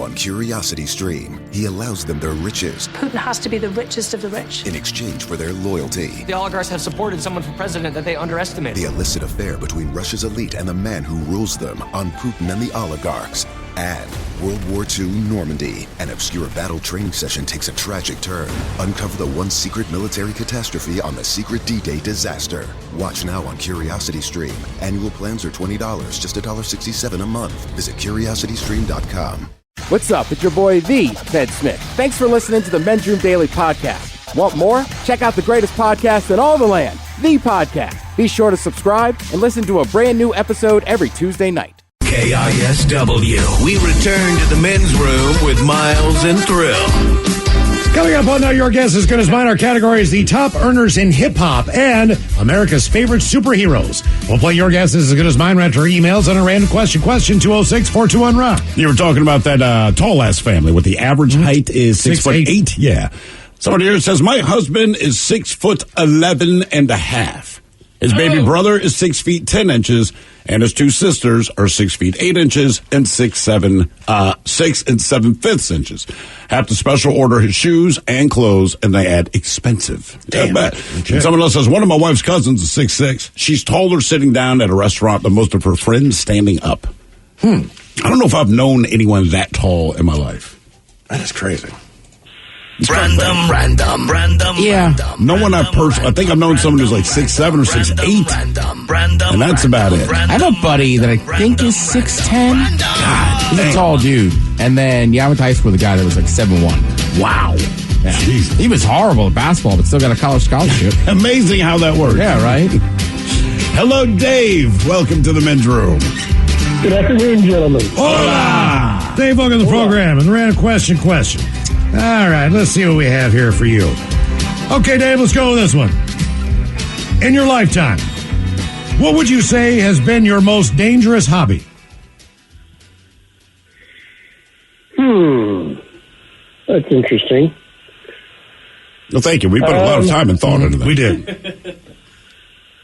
on CuriosityStream. He allows them their riches Putin has to be the richest of the rich. in exchange for their loyalty. The oligarchs have supported someone for president that they underestimate. The illicit affair between Russia's elite and the man who rules them on Putin and the oligarchs. And World War II Normandy. An obscure battle training session takes a tragic turn. Uncover the one secret military catastrophe on the secret D-Day disaster. Watch now on CuriosityStream. Annual plans are $20, just $1.67 a month. Visit CuriosityStream.com. What's up? It's your boy, the Ted Smith. Thanks for listening to the Men's Room Daily Podcast. Want more? Check out the greatest podcast in all the land, The Podcast. Be sure to subscribe and listen to a brand new episode every Tuesday night. KISW. We return to the men's room with Miles and Thrill. Coming up on Know Your Guess As Good As Mine, our category is the top earners in hip-hop and America's favorite superheroes. We'll play Your Guess As Good As Mine right to our emails on a random question 206-421-ROCK. You were talking about that tall-ass family with the average height is 6'8". Yeah. Someone here says, my husband is 6'11" and a half. His baby brother is 6 feet 10 inches, and his two sisters are 6 feet 8 inches and 6 and 7/5 inches. Have to special order his shoes and clothes, and they add expensive. Damn. Okay. And someone else says, one of my wife's cousins is 6'6". She's taller sitting down at a restaurant than most of her friends standing up. I don't know if I've known anyone that tall in my life. That is crazy. Random. Yeah. No one I've personally, I think I've known someone who's like 6'7" or 6'8", and that's about it. I have a buddy that I think is 6'10". God, he's a tall dude. And then, I went to high school with a guy that was like 7'1". Wow. Yeah. He was horrible at basketball, but still got a college scholarship. Amazing how that works. Yeah, right? Hello, Dave. Welcome to the men's room. Good afternoon, gentlemen. Hola! Dave, welcome to the program. And the random question. All right, let's see what we have here for you. Okay, Dave, let's go with this one. In your lifetime, what would you say has been your most dangerous hobby? That's interesting. Well, thank you. We put a lot of time and thought into that. We did.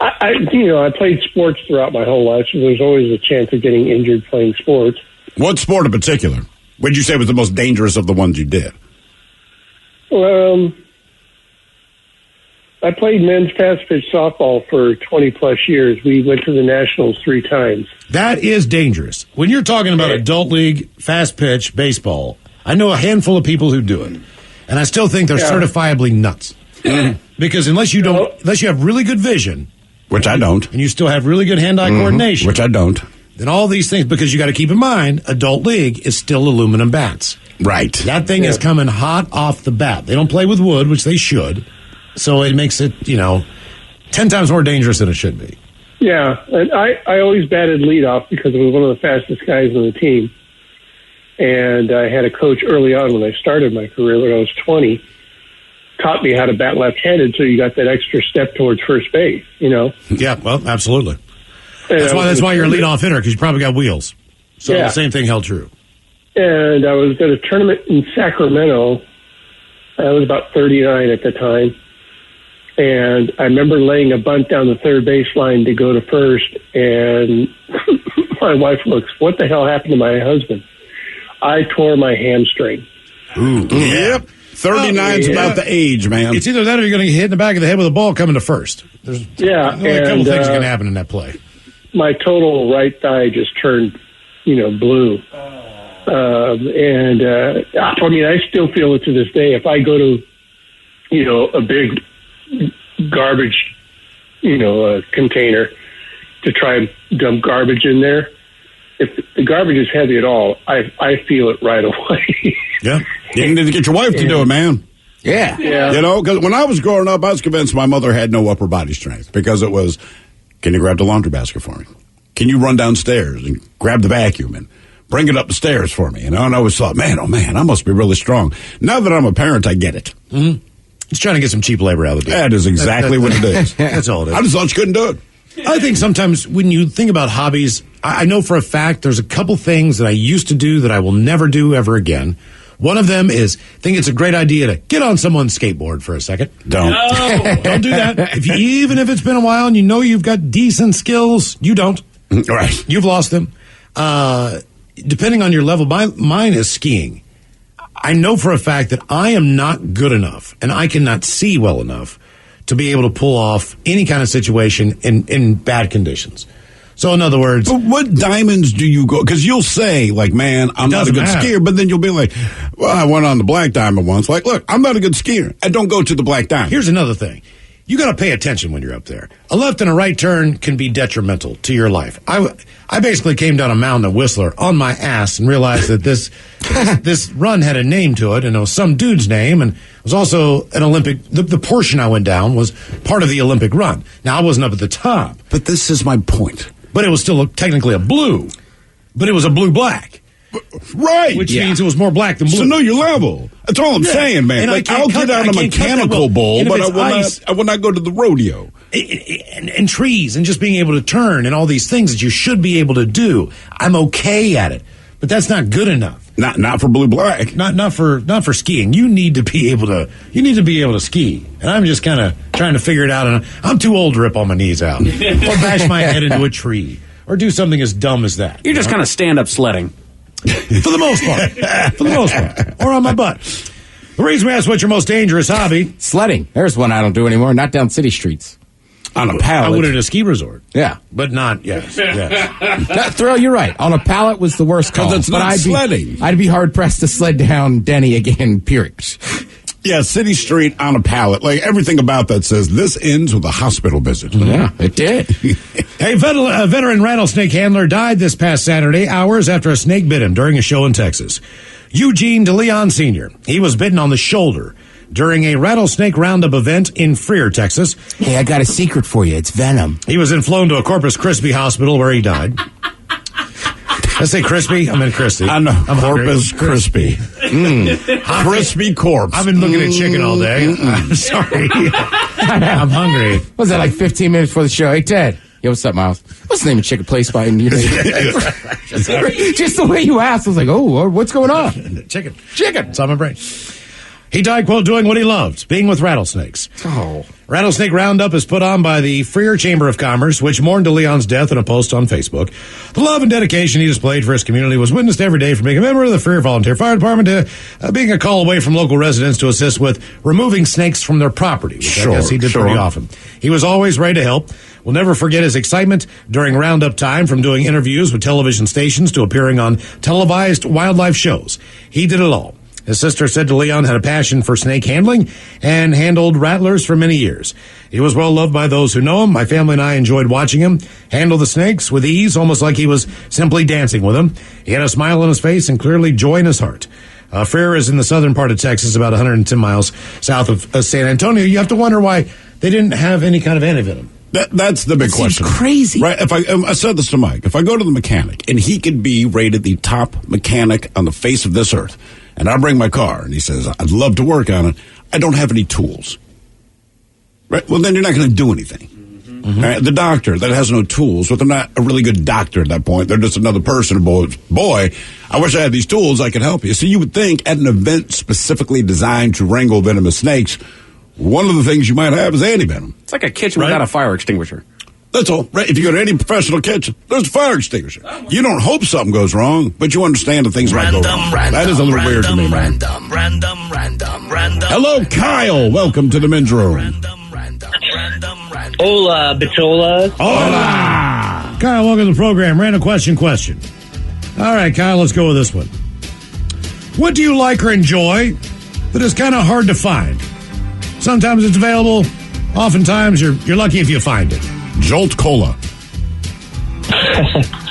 I played sports throughout my whole life, so there's always a chance of getting injured playing sports. What sport in particular would you say was the most dangerous of the ones you did? I played men's fast pitch softball for 20-plus years. We went to the Nationals 3 times. That is dangerous. When you're talking about adult league, fast pitch, baseball, I know a handful of people who do it. And I still think they're certifiably nuts. Because unless you have really good vision, which I don't, and you still have really good hand-eye coordination, which I don't, then all these things, because you got to keep in mind, adult league is still aluminum bats. Right. That thing is coming hot off the bat. They don't play with wood, which they should. So it makes it, 10 times more dangerous than it should be. Yeah, and I always batted leadoff because I was one of the fastest guys on the team. And I had a coach early on when I started my career, when I was 20, taught me how to bat left-handed, so you got that extra step towards first base, Yeah, well, absolutely. That's why you're a leadoff hitter, because you probably got wheels. So the same thing held true. And I was at a tournament in Sacramento. I was about 39 at the time. And I remember laying a bunt down the third baseline to go to first. And my wife looks, what the hell happened to my husband? I tore my hamstring. Ooh. Yep. 39's about the age, man. It's either that or you're going to get hit in the back of the head with a ball coming to first. There's only a couple things that can happen in that play. My total right thigh just turned, blue. I still feel it to this day. If I go to, a big garbage, container to try and dump garbage in there, if the garbage is heavy at all, I feel it right away. Yeah. You need to get your wife to do it, man. Yeah. Because when I was growing up, I was convinced my mother had no upper body strength because it was, can you grab the laundry basket for me? Can you run downstairs and grab the vacuum and bring it up the stairs for me? And I always thought, man, I must be really strong. Now that I'm a parent, I get it. Mm-hmm. He's trying to get some cheap labor out of the deal. That is exactly what it is. That's all it is. I just thought you couldn't do it. I think sometimes when you think about hobbies, I know for a fact there's a couple things that I used to do that I will never do ever again. One of them is, think it's a great idea to get on someone's skateboard for a second. Don't. No, don't do that. Even if it's been a while and you know you've got decent skills, you don't. Right. You've lost them. depending on your level, mine is skiing. I know for a fact that I am not good enough and I cannot see well enough to be able to pull off any kind of situation in bad conditions. So in other words... But what diamonds do you go... Because you'll say, like, man, I'm not a good skier, but then you'll be like, well, I went on the Black Diamond once. Like, look, I'm not a good skier. I don't go to the Black Diamond. Here's another thing. You got to pay attention when you're up there. A left and a right turn can be detrimental to your life. I basically came down a mountain at Whistler on my ass and realized that this run had a name to it, and it was some dude's name, and it was also an Olympic... The portion I went down was part of the Olympic run. Now, I wasn't up at the top. But this is my point. But it was still technically a blue. But it was a blue-black. Right. Which means it was more black than blue. So know your level. That's all I'm saying, man. And like, I'll get out a mechanical bowl, but I will not go to the rodeo. And trees and just being able to turn and all these things that you should be able to do. I'm okay at it. But that's not good enough. Not for blue-black. Not for skiing. You need to be able to ski. And I'm just kind of trying to figure it out. And I'm too old to rip all my knees out. Or bash my head into a tree. Or do something as dumb as that. You're just kind of stand-up sledding. For the most part. Or on my butt. The reason we asked what's your most dangerous hobby. Sledding. There's one I don't do anymore. Not down city streets. On a pallet. I would at a ski resort. Yeah. But not, yes. Thrill, you're right. On a pallet was the worst call. Because it's not sledding. I'd be hard-pressed to sled down Denny again, period. Yeah, city street on a pallet. Like, everything about that says this ends with a hospital visit. Yeah, it did. A veteran rattlesnake handler died this past Saturday, hours after a snake bit him during a show in Texas. Eugene DeLeon Sr. He was bitten on the shoulder during a rattlesnake roundup event in Freer, Texas. Hey, I got a secret for you. It's venom. He was then flown to a Corpus Christi hospital where he died. I say crispy? I'm in Christie. I'm Corpus Crispy. Crispy corpse. I've been looking at chicken all day. I'm sorry. I'm hungry. Was that like 15 minutes before the show? Hey, Ted. Yo, what's up, Miles? What's the name of chicken place by you? Just the way you asked, I was like, oh, what's going on? Chicken. It's on my brain. He died, quote, doing what he loved, being with rattlesnakes. Oh. Rattlesnake Roundup is put on by the Freer Chamber of Commerce, which mourned DeLeon's death in a post on Facebook. The love and dedication he displayed for his community was witnessed every day from being a member of the Freer Volunteer Fire Department to being a call away from local residents to assist with removing snakes from their property, which I guess he did pretty often. He was always ready to help. We'll never forget his excitement during Roundup time, from doing interviews with television stations to appearing on televised wildlife shows. He did it all. His sister said DeLeon had a passion for snake handling and handled rattlers for many years. He was well loved by those who know him. My family and I enjoyed watching him handle the snakes with ease, almost like he was simply dancing with them. He had a smile on his face and clearly joy in his heart. Freer is in the southern part of Texas, about 110 miles south of San Antonio. You have to wonder why they didn't have any kind of antivenom. That's the big question. Crazy. Right? If I said this to Mike, if I go to the mechanic and he could be rated the top mechanic on the face of this earth, and I bring my car, and he says, I'd love to work on it, I don't have any tools. Right? Well, then you're not going to do anything. Mm-hmm. Right? The doctor that has no tools, but they're not a really good doctor at that point. They're just another person. Boy, I wish I had these tools. I could help you. So you would think at an event specifically designed to wrangle venomous snakes, one of the things you might have is anti-venom. It's like a kitchen without a fire extinguisher. That's all. Right? If you go to any professional kitchen, there's a fire extinguisher. You don't hope something goes wrong, but you understand that things might go wrong. That is a little weird to me, man. Hello, Kyle. Welcome to the men's room. Hola, Bitola. Hola. Kyle, welcome to the program. Random question. All right, Kyle, let's go with this one. What do you like or enjoy that is kind of hard to find? Sometimes it's available. Oftentimes you're lucky if you find it. Jolt Cola.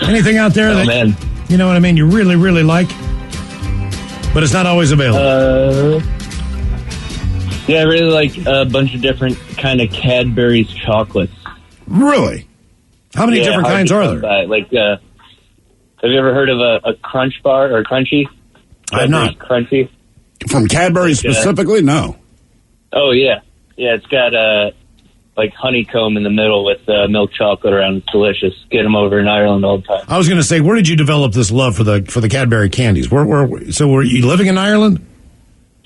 Anything out there that, you know what I mean, you really, really like, but it's not always available? Yeah, I really like a bunch of different kind of Cadbury's chocolates. Really? How many different kinds are there? Like, have you ever heard of a Crunch Bar or Crunchy? I have not. Crunchy? From Cadbury specifically? No. Oh, yeah. Yeah, it's got like honeycomb in the middle with milk chocolate around. It's delicious. Get them over in Ireland all the time. I was going to say, where did you develop this love for the Cadbury candies? So were you living in Ireland?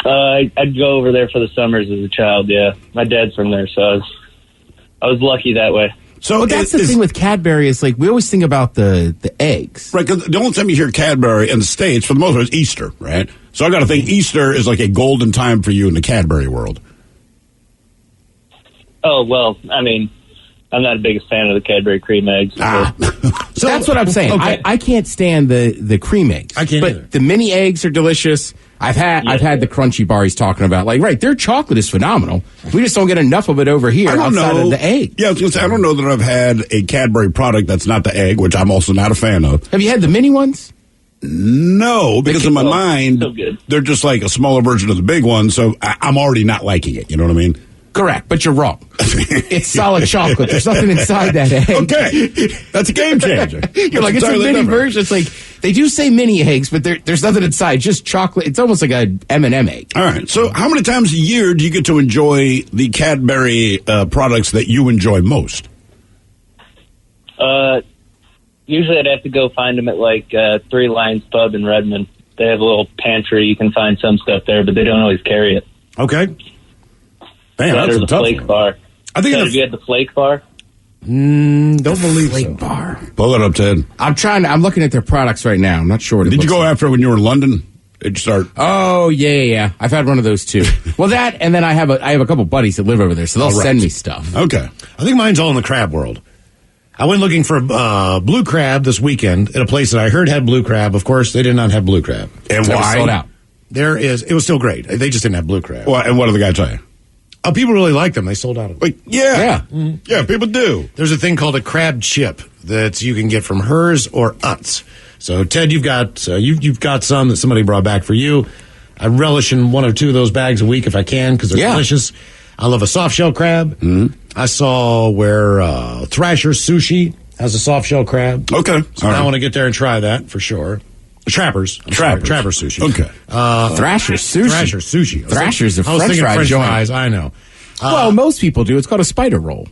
I'd go over there for the summers as a child. Yeah, my dad's from there, so I was lucky that way. So Well, that's the thing with Cadbury is like we always think about the eggs. Right, because the only time you hear Cadbury in the States, for the most part, is Easter, right? So I got to think Easter is like a golden time for you in the Cadbury world. Oh, well, I mean, I'm not the biggest fan of the Cadbury cream eggs. So that's what I'm saying. Okay. I can't stand the cream eggs. I can't but either. the mini eggs are delicious. I've had the crunchy bar he's talking about. Like, right, their chocolate is phenomenal. We just don't get enough of it over here outside of the egg. Yeah, I was going to say, I don't know that I've had a Cadbury product that's not the egg, which I'm also not a fan of. Have you had the mini ones? No, because in my mind, so good. they're just like a smaller version of the big one, so I'm already not liking it. You know what I mean? Correct, but you're wrong. It's solid chocolate. There's nothing inside that egg. Okay, that's a game changer. You're like, it's a mini version. It's like, they do say mini eggs, but there's nothing inside, just chocolate. It's almost like a M&M egg. All right, so how many times a year do you get to enjoy the Cadbury products that you enjoy most? Usually I'd have to go find them at like Three Lions Pub in Redmond. They have a little pantry. You can find some stuff there, but they don't always carry it. Okay. Damn, That that's or a the tough Flake one. Bar. I think Have you had the Flake Bar? don't believe Flake so. bar. Pull it up, Ted. I'm looking at their products right now. I'm not sure what it Did you looks go like. after it when you were in London? Did you start? Oh, yeah. I've had one of those too. Well, that, and then I have a couple buddies that live over there, so they'll All right. send me stuff. Okay. I think mine's all in the crab world. I went looking for blue crab this weekend at a place that I heard had blue crab. Of course, they did not have blue crab. And It was why? sold out. It was still great. They just didn't have blue crab. Well, and what did the guy tell you? People really liked them. They sold out of them. Like, yeah, people do. There's a thing called a crab chip that you can get from Hers or Utz. So Ted, you've got you've got some that somebody brought back for you. I relish in one or two of those bags a week if I can because they're delicious. I love a soft shell crab. Mm-hmm. I saw where Thrasher Sushi has a soft shell crab. Okay, So I want to get there and try that for sure. Trappers Sushi. Okay. Thrasher Sushi. Thrasher Sushi. Thrasher's a I was French thinking fry French joint. fries. I know. Well, most people do. It's called a spider roll.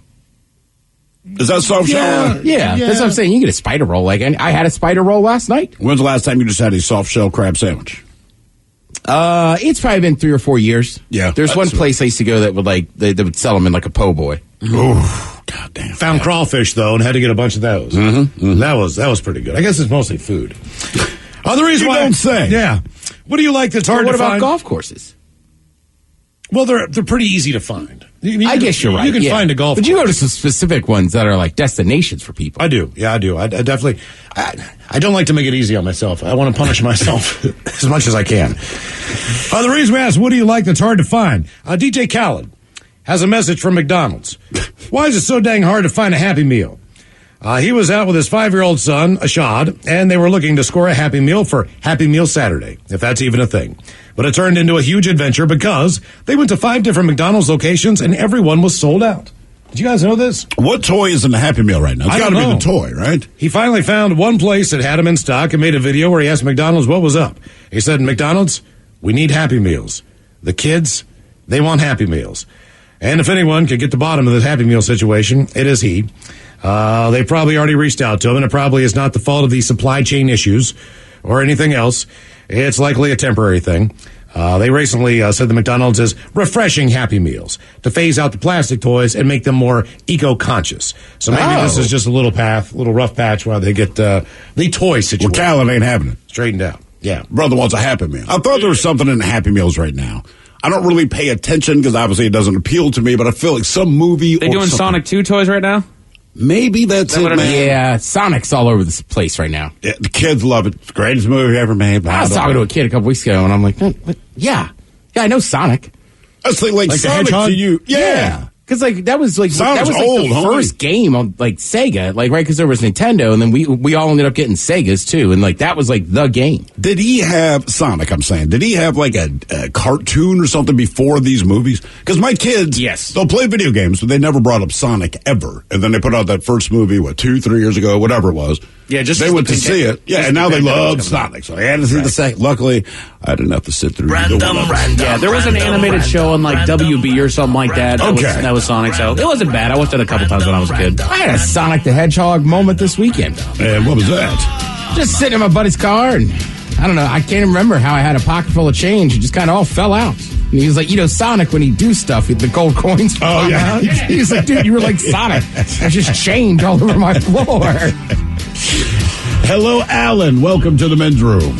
Is that soft shell? Yeah, that's what I'm saying. You can get a spider roll. Like, I had a spider roll last night. When's the last time you just had a soft shell crab sandwich? It's probably been 3 or 4 years. Yeah, There's one place I used to go that would they would sell them in like a po' boy. Oh, God damn. Found crawfish though and had to get a bunch of those. That was pretty good. I guess it's mostly food. The reason You why don't say. Yeah. What do you like that's hard What to about find? golf courses? Well, they're pretty easy to find. I guess you're right. You can find a golf but you go course. to some specific ones that are like destinations for people. I do. Yeah, I do. I definitely. I don't like to make it easy on myself. I want to punish myself as much as I can. The reason we asked, what do you like that's hard to find? DJ Khaled has a message from McDonald's. Why is it so dang hard to find a Happy Meal? He was out with his 5-year-old son, Ashad, and they were looking to score a Happy Meal for Happy Meal Saturday, if that's even a thing. But it turned into a huge adventure because they went to 5 different McDonald's locations and everyone was sold out. Did you guys know this? What toy is in the Happy Meal right now? It's I got to don't be know. the toy, right? He finally found one place that had them in stock and made a video where he asked McDonald's what was up. He said, McDonald's, we need Happy Meals. The kids, they want Happy Meals. And if anyone could get to the bottom of this Happy Meal situation, it is he. They probably already reached out to him, and it probably is not the fault of the supply chain issues or anything else. It's likely a temporary thing. They recently said the McDonald's is refreshing Happy Meals to phase out the plastic toys and make them more eco-conscious. So maybe this is just a little rough patch while they get the toy situation Well, Callan ain't having it. straightened out. Yeah. Brother wants a Happy Meal. I thought there was something in the Happy Meals right now. I don't really pay attention because obviously it doesn't appeal to me, but I feel like some movie They or doing something. Sonic 2 toys right now? Maybe that's it, man. Yeah, Sonic's all over this place right now. Yeah, the kids love it. It's the greatest movie ever made. I was talking to a kid a couple weeks ago, and I'm like, what? Yeah, I know Sonic. I was like the Sonic Hedgehog? to you. Yeah. Because like that was like Sonic's the old, homie. first game on like Sega, like right? Because there was Nintendo, and then we all ended up getting Segas too, and like that was like the game. Did he have Sonic? I'm saying, did he have like a cartoon or something before these movies? Because my kids, Yes. they'll play video games, but they never brought up Sonic ever. And then they put out that first movie, 2-3 years ago, whatever it was. Yeah, just they as went the to see it. Yeah, just and now the they pandemic love was coming Sonic, so I had to see the second. Luckily, I didn't have to sit through either one of them. Yeah, there was an animated show on like WB or something like that. Okay. That was Sonic, so it wasn't bad. I watched it a couple times when I was a kid. I had a Sonic the Hedgehog moment this weekend. And what was that? Just sitting in my buddy's car, and I don't know. I can't remember how I had a pocket full of change. It just kind of all fell out. And he was like, Sonic, when he'd do stuff, the gold coins would pop out. He was like, dude, you were like Sonic. There's just change all over my floor. Hello, Alan. Welcome to the men's room.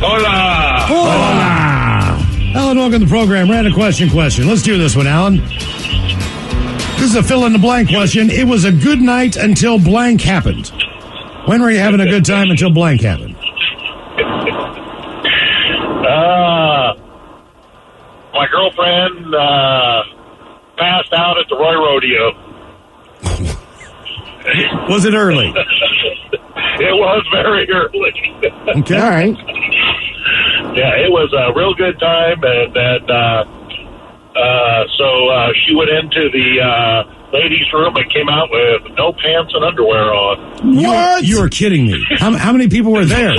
Hola. Alan, welcome to the program. Random question. Let's do this one, Alan. This is a fill-in-the-blank question. It was a good night until blank happened. When were you having a good time until blank happened? My girlfriend passed out at the Roy Rodeo. Was it early? It was very early. Okay. All right. Yeah, it was a real good time, and then so she went into the ladies' room and came out with no pants and underwear on. What? You are kidding me. How many people were there?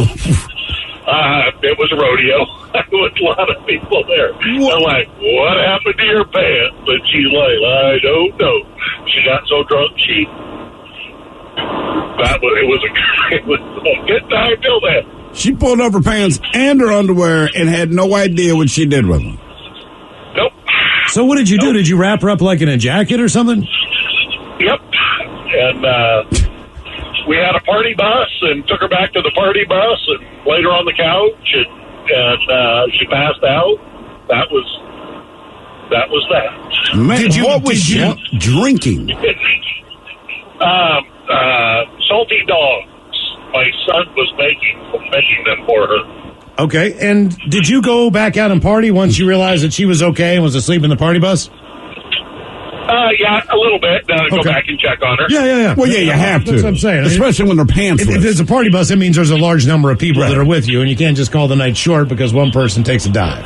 It was a rodeo. There was a lot of people there. I'm like, what happened to your pants? And she's like, I don't know. She got so drunk, it was a good time till then. She pulled up her pants and her underwear and had no idea what she did with them. Nope. So what did you do? Did you wrap her up like in a jacket or something? Yep. And we had a party bus and took her back to the party bus and laid her on the couch and she passed out. That was that. Man, what was she drinking? Salty dogs. My son was making them for her. Okay, and did you go back out and party once you realized that she was okay and was asleep in the party bus? Yeah, a little bit. Go back and check on her. Yeah. Well, yeah, you have to. That's what I'm saying. Especially when their pants If there's a party bus, it means there's a large number of people that are with you, and you can't just call the night short because one person takes a dive.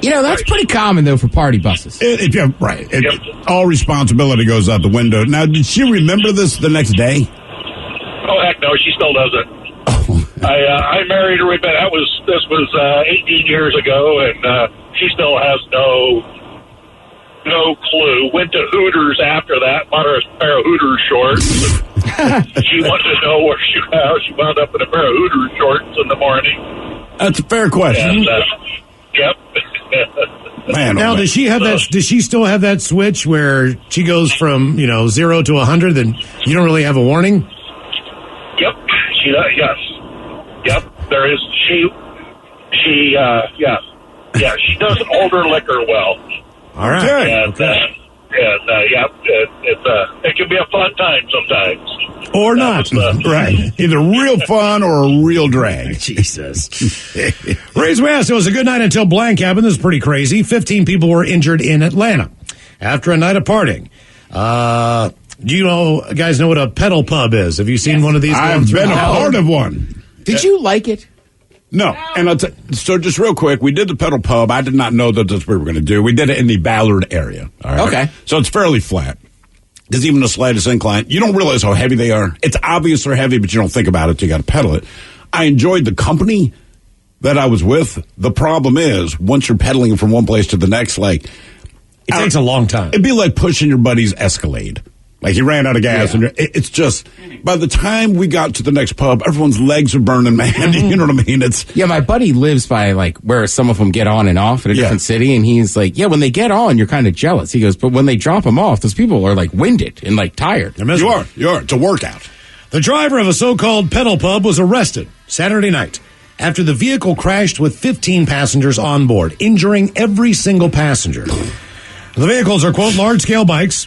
That's pretty common, though, for party buses. All responsibility goes out the window. Now, did she remember this the next day? Oh, heck no, she still doesn't. I married her. This was 18 years ago, and she still has no clue. Went to Hooters after that, bought her a pair of Hooters shorts. She wanted to know how she wound up in a pair of Hooters shorts in the morning. That's a fair question. And, yep. Man, now, does she have that? Does she still have that switch where she goes from 0 to 100, and you don't really have a warning? Yep. She does. Yes. Yep. There is. She. Yeah. She doesn't hold her liquor well. All right. It can be a fun time sometimes. Or not. Right. Either real fun or a real drag. Jesus. Ray's West, it was a good night until blank happened. This is pretty crazy. 15 people were injured in Atlanta after a night of partying. Do you guys know what a pedal pub is? Have you seen one of these? I've been a part of one. Did you like it? No. And so just real quick, we did the pedal pub. I did not know that that's what we were going to do. We did it in the Ballard area. All right. Okay. So it's fairly flat. There's even the slightest incline. You don't realize how heavy they are. It's obvious they're heavy, but you don't think about it till you got to pedal it. I enjoyed the company that I was with. The problem is, once you're pedaling from one place to the next, it takes a long time. It'd be like pushing your buddy's Escalade. Like he ran out of gas, and it's just, by the time we got to the next pub, everyone's legs are burning, man. You know what I mean? My buddy lives by where some of them get on and off in a different city, and he's like, when they get on, you're kind of jealous. He goes, but when they drop them off, those people are winded and tired. You are. It's a workout. The driver of a so-called pedal pub was arrested Saturday night after the vehicle crashed with 15 passengers on board, injuring every single passenger. The vehicles are, quote, large-scale bikes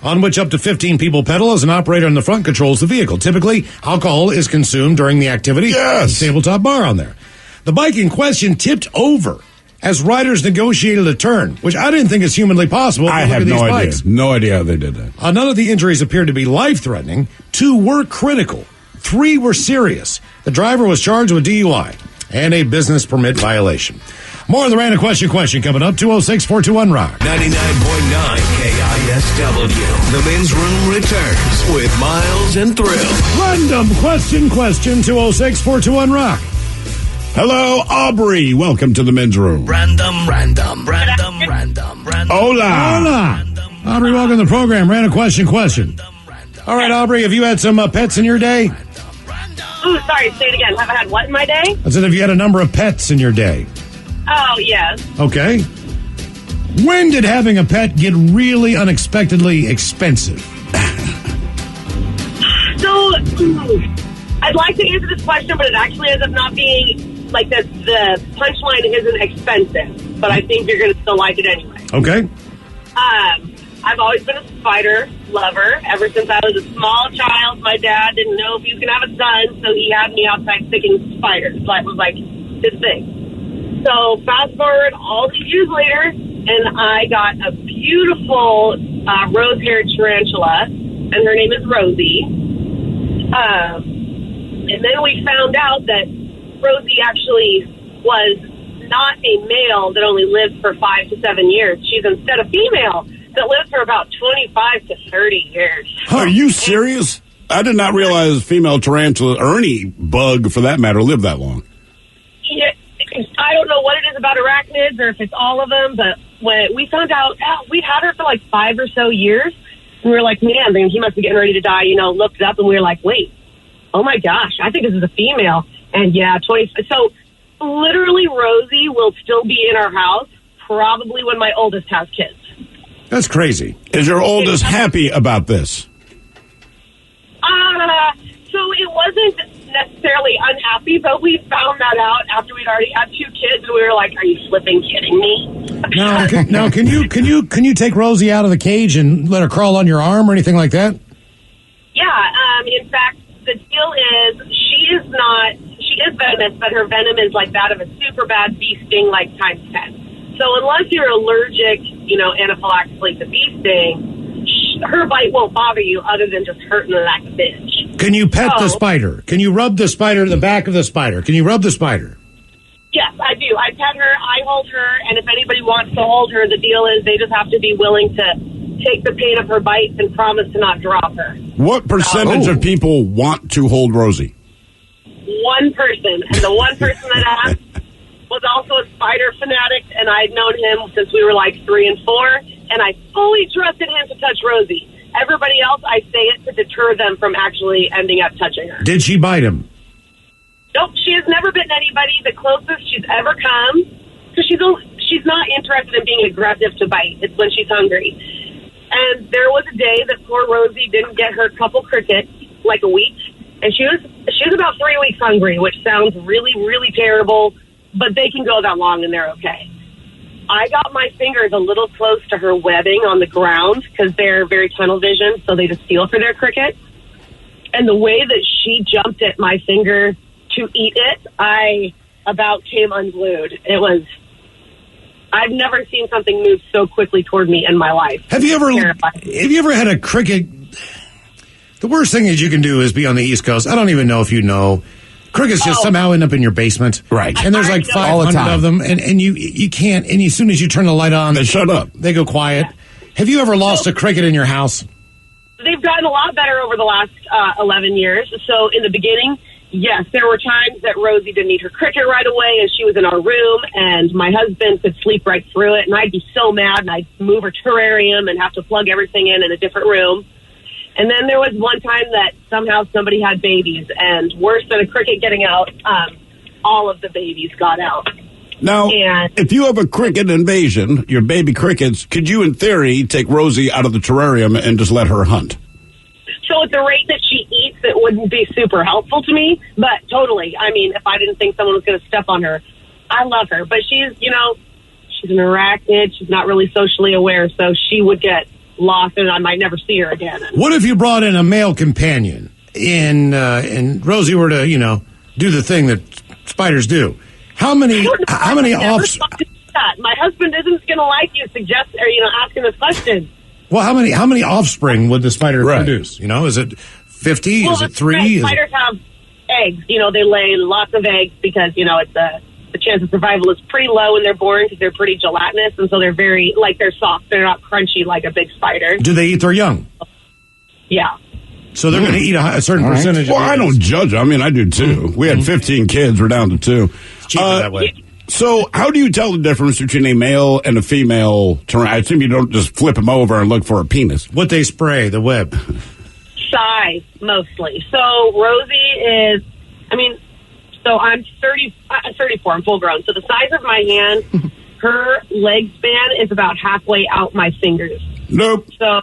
on which up to 15 people pedal as an operator in the front controls the vehicle. Typically, alcohol is consumed during the activity. Yes. Tabletop bar on there. The bike in question tipped over as riders negotiated a turn, which I didn't think is humanly possible. I have no idea. No idea how they did that. None of the injuries appeared to be life-threatening. 2 were critical. 3 were serious. The driver was charged with DUI and a business permit violation. More of the Random Question coming up. 206-421-ROCK. 99.9 KISW. The men's room returns with Miles and Thrill. Random Question 206-421-ROCK. Hello, Aubrey. Welcome to the men's room. Random. Hola. Aubrey, welcome to the program. Random Question. All right, Aubrey, have you had some pets in your day? Ooh, sorry, say it again. Have I had what in my day? I said, have you had a number of pets in your day? Oh, yes. Okay. When did having a pet get really unexpectedly expensive? So, I'd like to answer this question, but it actually ends up not being, like, the punchline isn't expensive, but I think you're going to still like it anyway. Okay. I've always been a spider lover. Ever since I was a small child, my dad didn't know if he was going to have a son, so he had me outside sticking spiders. That was, like, his thing. So, fast forward all these years later, and I got a beautiful rose-haired tarantula, and her name is Rosie. And then we found out that Rosie actually was not a male that only lived for 5 to 7 years. She's instead a female that lived for about 25 to 30 years. Are you serious? I did not realize female tarantula, or any bug for that matter, live that long. Yeah, I don't know what it is about arachnids or if it's all of them, but when we found out, we'd had her for like 5 or so years. And we were like, man, he must be getting ready to die. Looked it up and we were like, wait, oh my gosh, I think this is a female. And yeah, 20. So literally Rosie will still be in our house probably when my oldest has kids. That's crazy. Is your oldest happy about this? So it wasn't necessarily unhappy, but we found that out after we'd already had 2 kids, and we were like, "Are you flipping kidding me?" Now, can you take Rosie out of the cage and let her crawl on your arm or anything like that? Yeah. In fact, the deal is she is venomous, but her venom is like that of a super bad bee sting, like times 10. So unless you're allergic, anaphylactically to bee sting, her bite won't bother you other than just hurting like a bitch. Can you pet the spider? Can you rub the spider, the back of the spider? Can you rub the spider? Yes, I do. I pet her, I hold her, and if anybody wants to hold her, the deal is they just have to be willing to take the pain of her bites and promise to not drop her. What percentage of people want to hold Rosie? One person, and the one person that asked was also a spider fanatic, and I'd known him since we were like 3 and 4, and I fully trusted him to touch Rosie. Everybody else, I say it to deter them from actually ending up touching her. Did she bite him? Nope, she has never bitten anybody. The closest she's ever come, because she's not interested in being aggressive to bite. It's when she's hungry. And there was a day that poor Rosie didn't get her couple crickets, like a week, and she was about 3 weeks hungry, which sounds really, really terrible, but they can go that long and they're okay. I got my fingers a little close to her webbing on the ground because they're very tunnel vision, so they just feel for their crickets. And the way that she jumped at my finger to eat it, I about came unglued. I've never seen something move so quickly toward me in my life. Have you ever had a cricket? The worst thing that you can do is be on the East Coast. I don't even know if you know. Crickets just somehow end up in your basement. Right. And there's like 500 of them, and you can't, and as soon as you turn the light on, they shut up. They go quiet. Have you ever lost a cricket in your house? They've gotten a lot better over the last 11 years. So in the beginning, yes, there were times that Rosie didn't eat her cricket right away, and she was in our room, and my husband could sleep right through it, and I'd be so mad, and I'd move her terrarium and have to plug everything in a different room. And then there was one time that somehow somebody had babies, and worse than a cricket getting out, all of the babies got out. Now, if you have a cricket invasion, your baby crickets, could you, in theory, take Rosie out of the terrarium and just let her hunt? So at the rate that she eats, it wouldn't be super helpful to me, but totally. I mean, if I didn't think someone was going to step on her, I love her. But she's an arachnid. She's not really socially aware, so she would get lost and I might never see her again. What if you brought in a male companion and Rosie were to, do the thing that spiders do? How many offspring? My husband isn't going to like you asking this question. Well, how many offspring would the spider produce? Is it 50? Is it 3? Spiders have eggs. They lay lots of eggs because, it's the chance of survival is pretty low when they're born because they're pretty gelatinous, and so they're they're soft. They're not crunchy like a big spider. Do they eat their young? Yeah. So they're going to eat a certain percentage. Well, I don't judge. I mean, I do too. We had 15 kids. We're down to 2. It's cheaper that way. So how do you tell the difference between a male and a female? I assume you don't just flip them over and look for a penis. What they spray, the web? Size, mostly. So Rosie is I mean, so I'm 34. I'm full grown. So the size of my hand, her leg span is about halfway out my fingers. Nope. So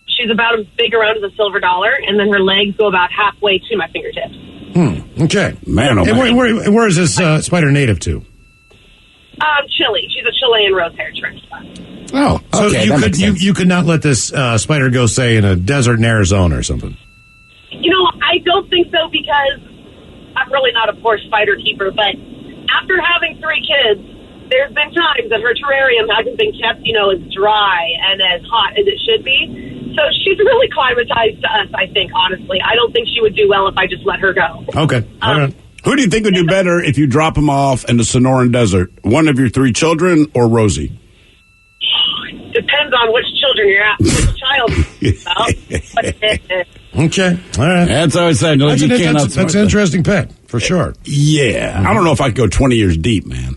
she's about as big around as a silver dollar, and then her legs go about halfway to my fingertips. Okay. Man, oh, man. Where is this spider native to? Chile. She's a Chilean rose-haired shrimp spider. Oh, so you could not let this spider go, say, in a desert in Arizona or something? You know, I don't think so, because I'm really not a poor spider keeper, but after having 3 kids, there's been times that her terrarium hasn't been kept, as dry and as hot as it should be. So she's really climatized to us, I think, honestly. I don't think she would do well if I just let her go. Okay. All right. Who do you think would do better if you drop them off in the Sonoran Desert? One of your 3 children or Rosie? Depends on which children you're at. Which child. Okay. All right. That's how I said. No, that's an interesting pet, for sure. Yeah. I don't know if I could go 20 years deep, man.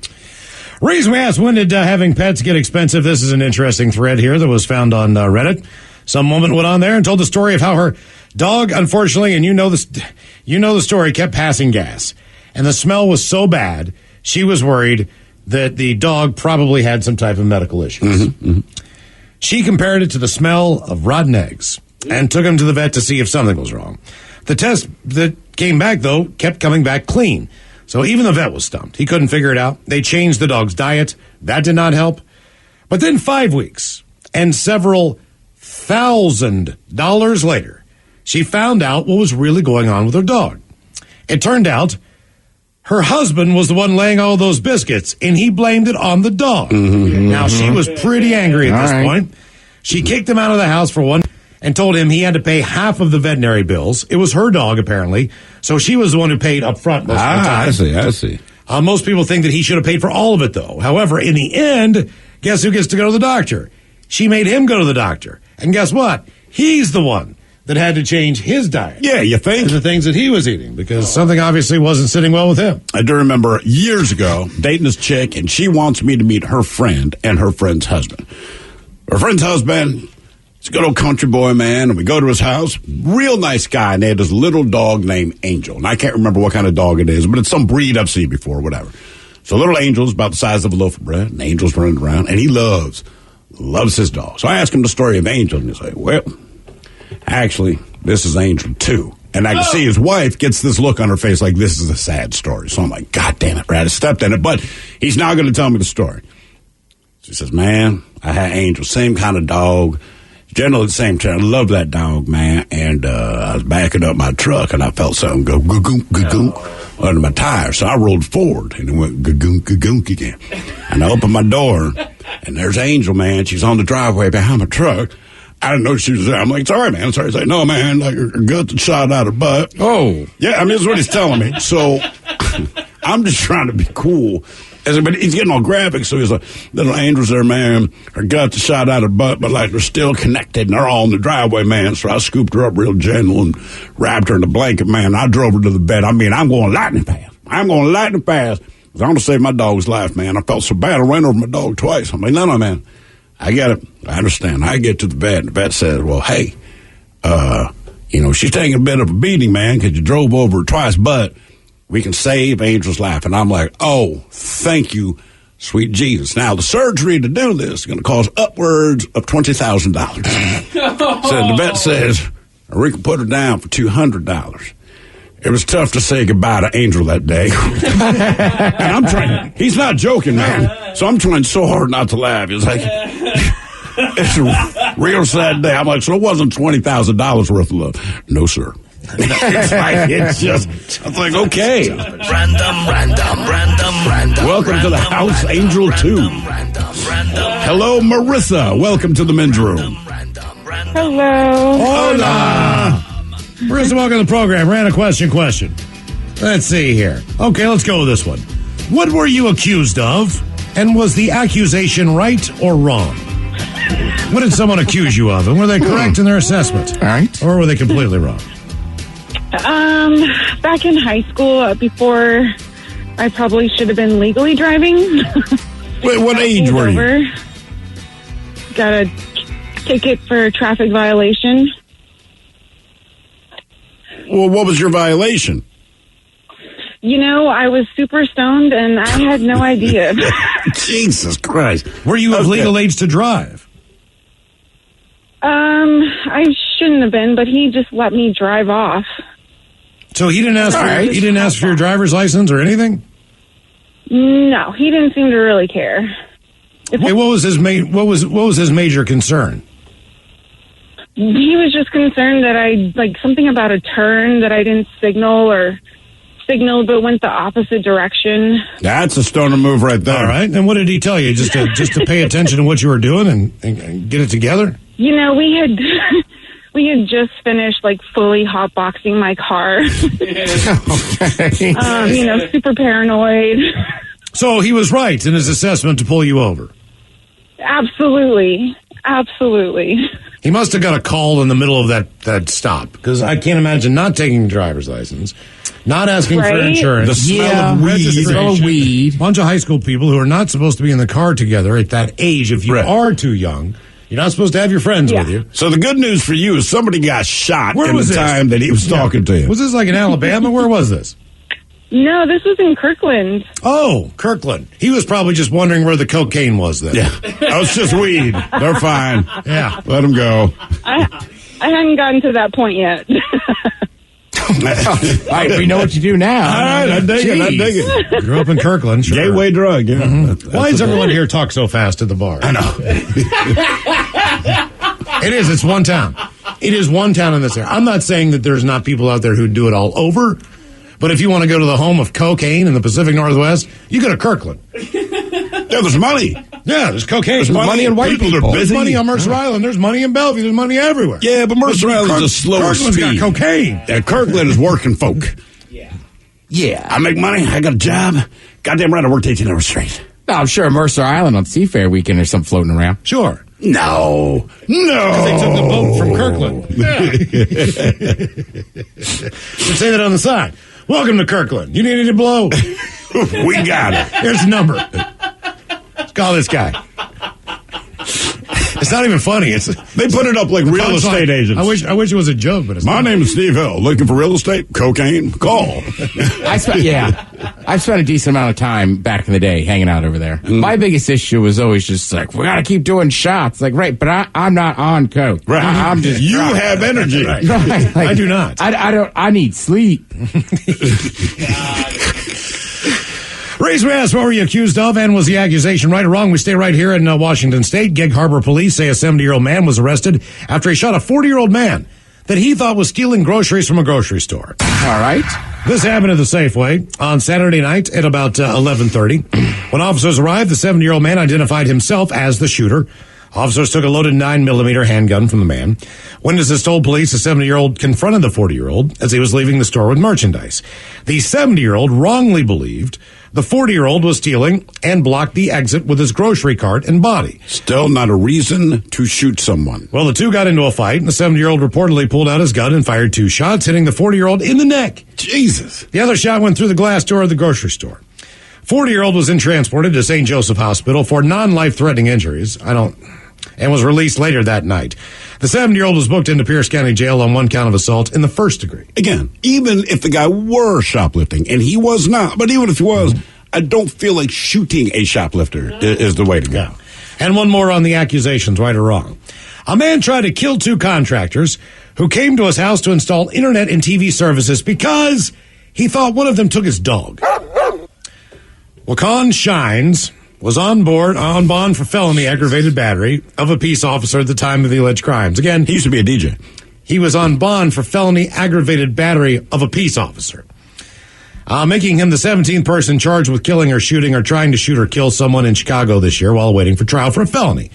Reason we asked, when did having pets get expensive? This is an interesting thread here that was found on Reddit. Some woman went on there and told the story of how her dog, unfortunately, and you know the story, kept passing gas. And the smell was so bad, she was worried that the dog probably had some type of medical issues. She compared it to the smell of rotten eggs and took him to the vet to see if something was wrong. The test that came back, though, kept coming back clean. So even the vet was stumped. He couldn't figure it out. They changed the dog's diet. That did not help. But then 5 weeks and several $1,000 later, she found out what was really going on with her dog. It turned out her husband was the one laying all those biscuits, and he blamed it on the dog. Now, she was pretty angry at this point. She kicked him out of the house for one and told him he had to pay half of the veterinary bills. It was her dog, apparently, so she was the one who paid up front most of the time. I see. Most people think that he should have paid for all of it, though. However, in the end, guess who gets to go to the doctor? She made him go to the doctor. And guess what? He's the one that had to change his diet. Yeah, you think? And the things that he was eating, because something obviously wasn't sitting well with him. I do remember years ago dating this chick, and she wants me to meet her friend and her friend's husband. Her friend's husband, he's a good old country boy, man, and we go to his house. Real nice guy, and they had this little dog named Angel. And I can't remember what kind of dog it is, but it's some breed I've seen before, whatever. So little Angel's about the size of a loaf of bread, and Angel's running around, and he loves his dog. So I asked him the story of Angel, and he's like, well, actually, this is Angel too. And I can see his wife gets this look on her face like this is a sad story. So I'm like, God damn it, Brad, I stepped in it. But he's now going to tell me the story. She says, man, I had Angel, same kind of dog, generally the same time. I love that dog, man. And I was backing up my truck, and I felt something go gook gook under my tire. So I rolled forward, and it went gook gook again. And I opened my door, and there's Angel, man. She's on the driveway behind my truck. I didn't know she was there. I'm like, sorry, man. Sorry. He's like, no, man, like her gut shot out her butt. Oh. Yeah, I mean, that's what he's telling me. So I'm just trying to be cool. But he's getting all graphic, so he's like, little Angel's there, man. Her guts shot out her butt, but like they're still connected, and they're all in the driveway, man. So I scooped her up real gentle and wrapped her in a blanket, man. I drove her to the bed. I mean, I'm going lightning fast. I'm going lightning fast. I want to save my dog's life, man. I felt so bad. I ran over my dog twice. I'm like, no, man. I get it. I understand. I get to the vet, and the vet says, well, hey, she's taking a bit of a beating, man, because you drove over her twice, but we can save Angel's life. And I'm like, oh, thank you, sweet Jesus. Now, the surgery to do this is going to cost upwards of $20,000. So the vet says, we can put her down for $200. It was tough to say goodbye to Angel that day. And I'm trying, he's not joking, man. So I'm trying so hard not to laugh. It's like, it's a real sad day. I'm like, so it wasn't $20,000 worth of love. No, sir. It's just, I was like, okay. Random. Welcome to the house, Angel 2. Hello, Marissa. Welcome to the men's room. Hello. Hola. Marissa, welcome to the program. Random question. Let's see here. Okay, let's go with this one. What were you accused of, and was the accusation right or wrong? What did someone accuse you of, and were they correct in their assessment? All right. Or were they completely wrong? Back in high school, before I probably should have been legally driving. Wait, what age were you? Got a ticket for a traffic violation. Well, what was your violation? I was super stoned and I had no idea. Jesus Christ. Were you of legal age to drive? I shouldn't have been, but he just let me drive off. So he didn't ask he didn't ask for your driver's license or anything? No, he didn't seem to really care. Hey, what was his major concern? He was just concerned that something about a turn that I didn't signaled but went the opposite direction. That's a stoner move right there. All right. And what did he tell you? Just to pay attention to what you were doing and get it together? We had just finished fully hotboxing my car. Super paranoid. So he was right in his assessment to pull you over. Absolutely. He must have got a call in the middle of that stop, because I can't imagine not taking a driver's license, not asking for insurance. The smell of weed. Bunch of high school people who are not supposed to be in the car together at that age. If you are too young, you're not supposed to have your friends with you. So the good news for you is somebody got shot in the time that he was talking to you. Was this in Alabama? Where was this? No, this was in Kirkland. Oh, Kirkland. He was probably just wondering where the cocaine was then. Yeah. That was just weed. They're fine. Yeah. Let them go. I hadn't gotten to that point yet. All right, we know what you do now. All right, I dig it. Grew up in Kirkland. Sure. Gateway drug, yeah. Mm-hmm. Why does everyone here talk so fast at the bar? I know. It is. It's one town. It is one town in this area. I'm not saying that there's not people out there who do it all over, but if you want to go to the home of cocaine in the Pacific Northwest, you go to Kirkland. Yeah, there's money. Yeah, there's cocaine. There's money in white people. Are busy. There's money on Mercer Island. There's money in Bellevue. There's money everywhere. Yeah, but Mercer Island's a slower speed. Kirkland's got cocaine. Yeah, Kirkland is working folk. Yeah. I make money. I got a job. Goddamn right, I worked 18 hours straight. No, I'm sure Mercer Island on Seafair weekend there's something floating around. Sure. No. Because they took the boat from Kirkland. Should say that on the side. Welcome to Kirkland. You need any blow? We got it. Here's the number. Let's call this guy. It's not even funny. They put it up like real estate agents. I wish it was a joke, but it's My not. name is Steve Hill. Looking for real estate? Cocaine? Call. I've spent a decent amount of time back in the day hanging out over there. My biggest issue was always just we got to keep doing shots. Right, but I'm not on coke. Right. I'm just you have energy. Right. I do not. I don't. I need sleep. Raise my ass, what were you accused of, and was the accusation right or wrong? We stay right here in Washington State. Gig Harbor police say a 70-year-old man was arrested after he shot a 40-year-old man that he thought was stealing groceries from a grocery store. All right. This happened at the Safeway on Saturday night at about 11:30. When officers arrived, the 70-year-old man identified himself as the shooter. Officers took a loaded 9mm handgun from the man. Witnesses told police the 70-year-old confronted the 40-year-old as he was leaving the store with merchandise. The 70-year-old wrongly believed the 40-year-old was stealing and blocked the exit with his grocery cart and body. Still not a reason to shoot someone. Well, the two got into a fight, and the 70-year-old reportedly pulled out his gun and fired 2 shots, hitting the 40-year-old in the neck. Jesus. The other shot went through the glass door of the grocery store. 40-year-old was then transported to St. Joseph Hospital for non-life-threatening injuries. And was released later that night. The 70-year-old was booked into Pierce County Jail on 1 count of assault in the first degree. Again, even if the guy were shoplifting, and he was not, but even if he was, I don't feel like shooting a shoplifter is the way to go. Yeah. And one more on the accusations, right or wrong. A man tried to kill 2 contractors who came to his house to install internet and TV services because he thought one of them took his dog. Wakan Shines was on bond for felony aggravated battery of a peace officer at the time of the alleged crimes. Again, he used to be a DJ. He was on bond for felony aggravated battery of a peace officer, making him the 17th person charged with killing or shooting or trying to shoot or kill someone in Chicago this year while waiting for trial for a felony.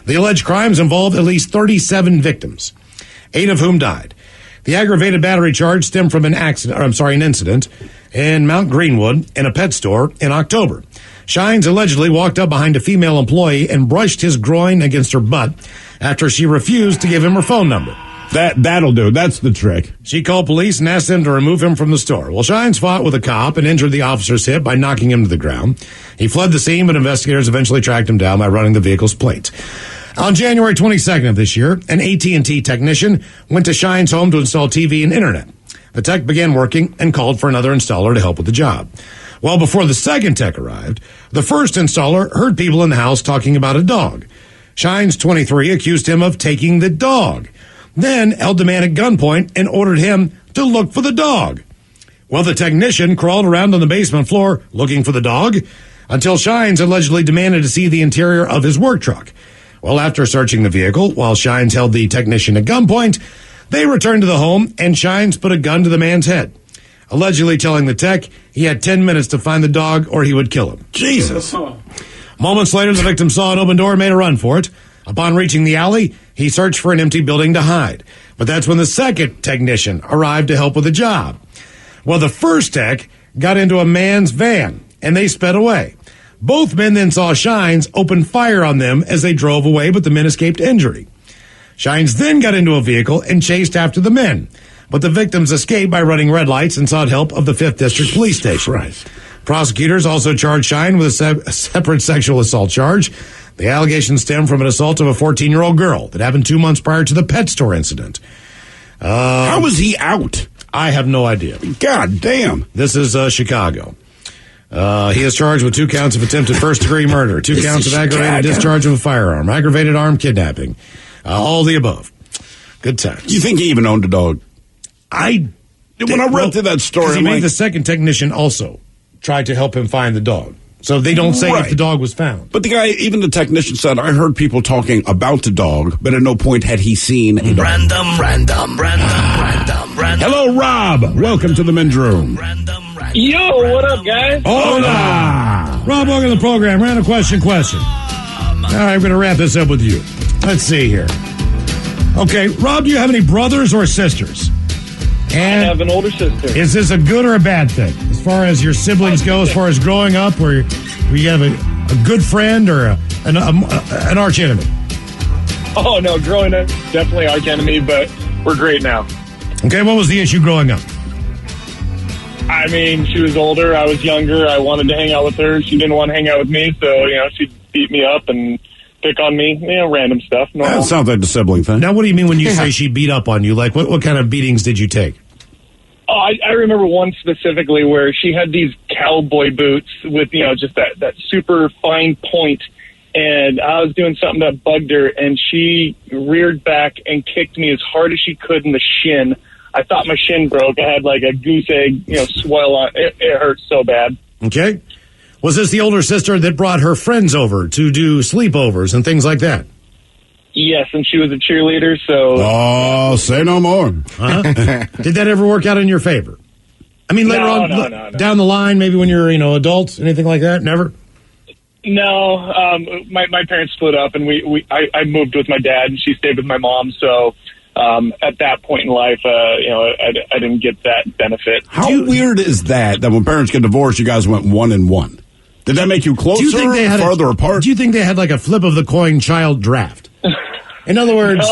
The alleged crimes involved at least 37 victims, 8 of whom died. The aggravated battery charge stemmed from an incident in Mount Greenwood in a pet store in October. Shines allegedly walked up behind a female employee and brushed his groin against her butt after she refused to give him her phone number. That'll do. That's the trick. She called police and asked them to remove him from the store. Well, Shines fought with a cop and injured the officer's hip by knocking him to the ground. He fled the scene, but investigators eventually tracked him down by running the vehicle's plate. On January 22nd of this year, an AT&T technician went to Shines' home to install TV and internet. The tech began working and called for another installer to help with the job. Well, before the second tech arrived, the first installer heard people in the house talking about a dog. Shines, 23, accused him of taking the dog, then held the man at gunpoint and ordered him to look for the dog. Well, the technician crawled around on the basement floor looking for the dog until Shines allegedly demanded to see the interior of his work truck. Well, after searching the vehicle, while Shines held the technician at gunpoint, they returned to the home and Shines put a gun to the man's head, allegedly telling the tech he had 10 minutes to find the dog or he would kill him. Jesus. Moments later, the victim saw an open door and made a run for it. Upon reaching the alley, he searched for an empty building to hide. But that's when the second technician arrived to help with the job. Well, the first tech got into a man's van and they sped away. Both men then saw Shines open fire on them as they drove away, but the men escaped injury. Shines then got into a vehicle and chased after the men, but the victims escaped by running red lights and sought help of the 5th District Police Station. Right. Prosecutors also charged Shine with a separate sexual assault charge. The allegations stem from an assault of a 14-year-old girl that happened 2 months prior to the pet store incident. How was he out? I have no idea. God damn. This is Chicago. He is charged with 2 counts of attempted first-degree murder, 2 counts of aggravated discharge of a firearm, aggravated armed kidnapping, all the above. Good times. You think he even owned a dog? When I read through that story, he made the second technician also tried to help him find the dog. So they don't say if the dog was found. But the guy, even the technician said, I heard people talking about the dog, but at no point had he seen a dog. Random. Hello, Rob. Welcome to the men's room. Yo, what up, guys? Hola. Rob, welcome to the program. Random question. All right, we're going to wrap this up with you. Let's see here. Okay, Rob, do you have any brothers or sisters? And I have an older sister. Is this a good or a bad thing? As far as your siblings go, as far as growing up, where you have a good friend or an arch enemy? Oh, no, growing up, definitely arch enemy, but we're great now. Okay, what was the issue growing up? I mean, she was older, I was younger, I wanted to hang out with her, she didn't want to hang out with me, so, she'd beat me up and pick on me, random stuff. That sounds like the sibling thing. Now, what do you mean when you say she beat up on you? Like, what kind of beatings did you take? Oh, I remember one specifically where she had these cowboy boots with, just that super fine point, and I was doing something that bugged her, and she reared back and kicked me as hard as she could in the shin. I thought my shin broke. I had like a goose egg, swell on it. It hurt so bad. Okay. Was this the older sister that brought her friends over to do sleepovers and things like that? Yes, and she was a cheerleader, so... Oh, say no more. Did that ever work out in your favor? I mean, later on, down the line, maybe when you're, adults, anything like that? Never? No, my parents split up, and I moved with my dad, and she stayed with my mom, so... at that point in life, I didn't get that benefit. How weird is that when parents get divorced, you guys went 1-1? Did that make you closer, do you think they had farther apart? Do you think they had like a flip of the coin child draft? In other words,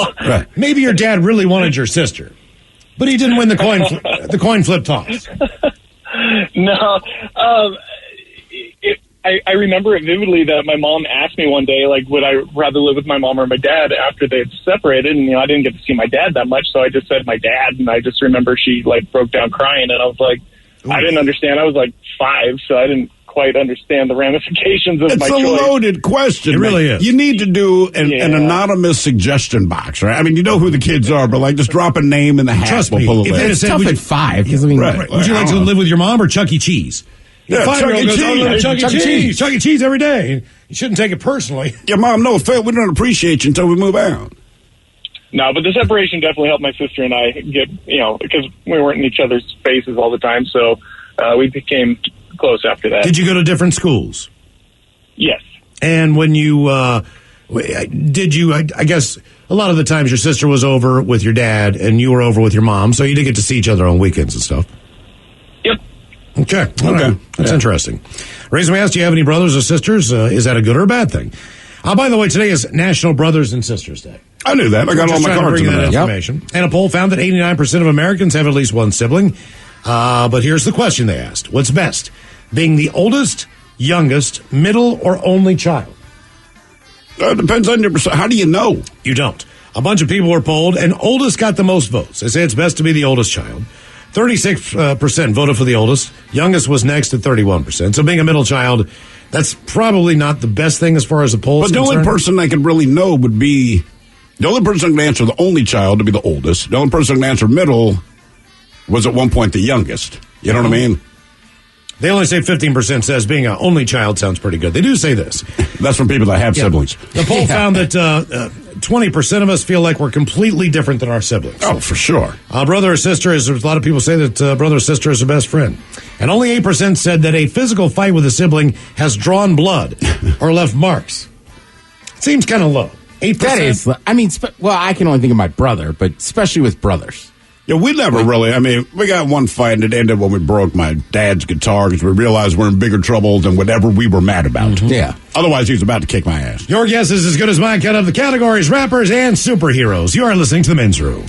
maybe your dad really wanted your sister, but he didn't win the coin flip toss. No, I remember it vividly that my mom asked me one day, like, would I rather live with my mom or my dad after they had separated? And, I didn't get to see my dad that much, so I just said my dad. And I just remember she, broke down crying, and I was like, I didn't understand. I was, 5, so I didn't quite understand the ramifications of my choice. It's a loaded question. It really is. You need to do an anonymous suggestion box, right? I mean, you know who the kids are, but, just drop a name in the hat. Trust me, we'll pull if it's said, tough at 5. Right. Would you like to live with your mom or Chuck E. Cheese? Yeah, Chuck E. Cheese. Chuck E. Cheese. Chuck E. Cheese every day. You shouldn't take it personally. Yeah, Mom, no offense. We don't appreciate you until we move out. No, but the separation definitely helped my sister and I get, because we weren't in each other's faces all the time, so we became close after that. Did you go to different schools? Yes. And when you, I guess a lot of the times your sister was over with your dad and you were over with your mom, so you did get to see each other on weekends and stuff. Yep. Okay. Right. That's interesting. Reason we asked, do you have any brothers or sisters? Is that a good or a bad thing? By the way, today is National Brothers and Sisters Day. I knew that. I got all my cards in that information. Yep. And a poll found that 89% of Americans have at least one sibling. But here's the question they asked. What's best? Being the oldest, youngest, middle, or only child? It depends on your percent. How do you know? You don't. A bunch of people were polled, and oldest got the most votes. They say it's best to be the oldest child. 36% voted for the oldest. Youngest was next at 31%. So being a middle child, that's probably not the best thing as far as the polls. But the only person I could really know would be the only person who can answer the only child to be the oldest. The only person who can answer middle was at one point the youngest. You know what I mean? They only say 15% says being an only child sounds pretty good. They do say this. That's from people that have siblings. The poll found that 20% of us feel like we're completely different than our siblings. Oh, for sure. Brother or sister is, a lot of people say that brother or sister is their best friend. And only 8% said that a physical fight with a sibling has drawn blood or left marks. Seems kind of low. 8%. That is, I mean, well, I can only think of my brother, but especially with brothers. Yeah, we never really, I mean, we got one fight and it ended when we broke my dad's guitar because we realized we're in bigger trouble than whatever we were mad about. Mm-hmm. Yeah. Otherwise, he was about to kick my ass. Your guess is as good as mine. Count of the categories, rappers, and superheroes. You are listening to The Men's Room.